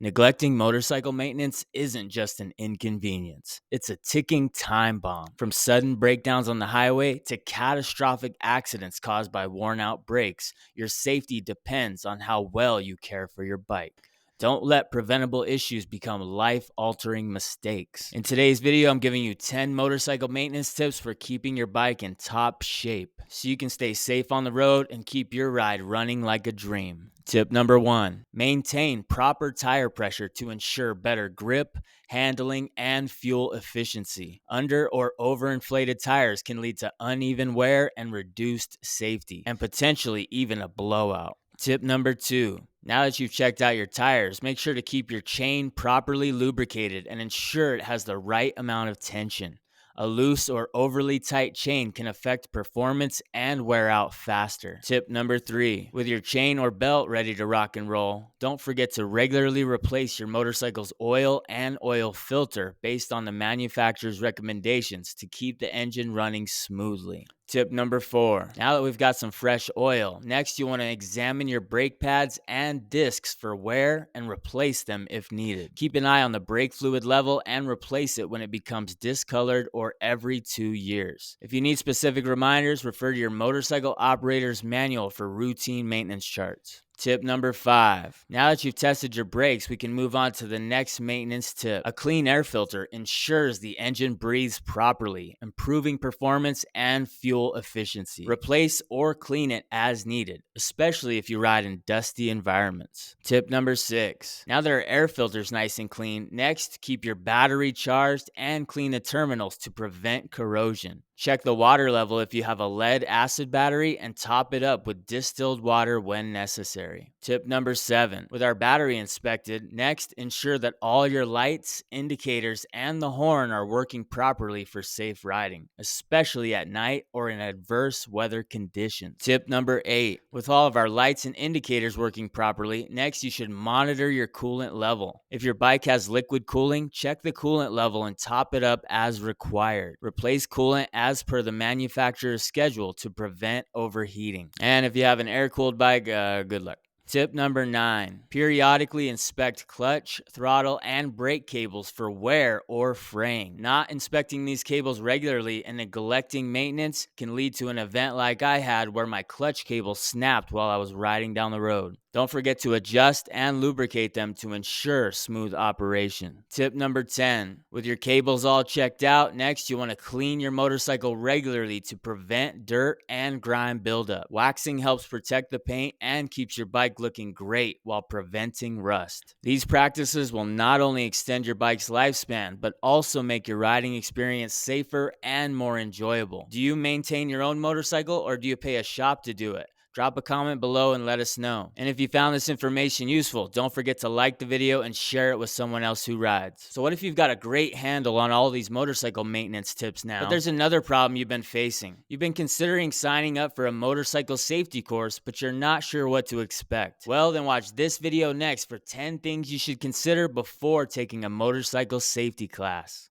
Neglecting motorcycle maintenance isn't just an inconvenience. It's a ticking time bomb. From sudden breakdowns on the highway to catastrophic accidents caused by worn-out brakes, your safety depends on how well you care for your bike. Don't let preventable issues become life-altering mistakes. In today's video, I'm giving you 10 motorcycle maintenance tips for keeping your bike in top shape so you can stay safe on the road and keep your ride running like a dream. Tip number 1, maintain proper tire pressure to ensure better grip, handling, and fuel efficiency. Under or overinflated tires can lead to uneven wear and reduced safety, and potentially even a blowout. Tip number 2, now that you've checked out your tires, make sure to keep your chain properly lubricated and ensure it has the right amount of tension. A loose or overly tight chain can affect performance and wear out faster. Tip number 3, with your chain or belt ready to rock and roll, don't forget to regularly replace your motorcycle's oil and oil filter based on the manufacturer's recommendations to keep the engine running smoothly. Tip number 4, now that we've got some fresh oil, next you want to examine your brake pads and discs for wear and replace them if needed. Keep an eye on the brake fluid level and replace it when it becomes discolored or every 2 years. If you need specific reminders, refer to your motorcycle operator's manual for routine maintenance charts. Tip number 5, now that you've tested your brakes, we can move on to the next maintenance tip. A clean air filter ensures the engine breathes properly, improving performance and fuel efficiency. Replace or clean it as needed, especially if you ride in dusty environments. Tip number 6, now that our air filter's nice and clean, next keep your battery charged and clean the terminals to prevent corrosion. Check the water level if you have a lead acid battery and top it up with distilled water when necessary. Tip number 7, with our battery inspected, next ensure that all your lights, indicators, and the horn are working properly for safe riding, especially at night or in adverse weather conditions. Tip number 8, with all of our lights and indicators working properly, next you should monitor your coolant level. If your bike has liquid cooling, check the coolant level and top it up as required. Replace coolant as per the manufacturer's schedule to prevent overheating. And if you have an air-cooled bike, good luck. Tip number 9, periodically inspect clutch, throttle, and brake cables for wear or fraying. Not inspecting these cables regularly and neglecting maintenance can lead to an event like I had where my clutch cable snapped while I was riding down the road. Don't forget to adjust and lubricate them to ensure smooth operation. Tip number 10, with your cables all checked out, next you want to clean your motorcycle regularly to prevent dirt and grime buildup. Waxing helps protect the paint and keeps your bike looking great while preventing rust. These practices will not only extend your bike's lifespan, but also make your riding experience safer and more enjoyable. Do you maintain your own motorcycle or do you pay a shop to do it? Drop a comment below and let us know. And if you found this information useful, don't forget to like the video and share it with someone else who rides. So what if you've got a great handle on all these motorcycle maintenance tips now, but there's another problem you've been facing? You've been considering signing up for a motorcycle safety course, but you're not sure what to expect. Well, then watch this video next for 10 things you should consider before taking a motorcycle safety class.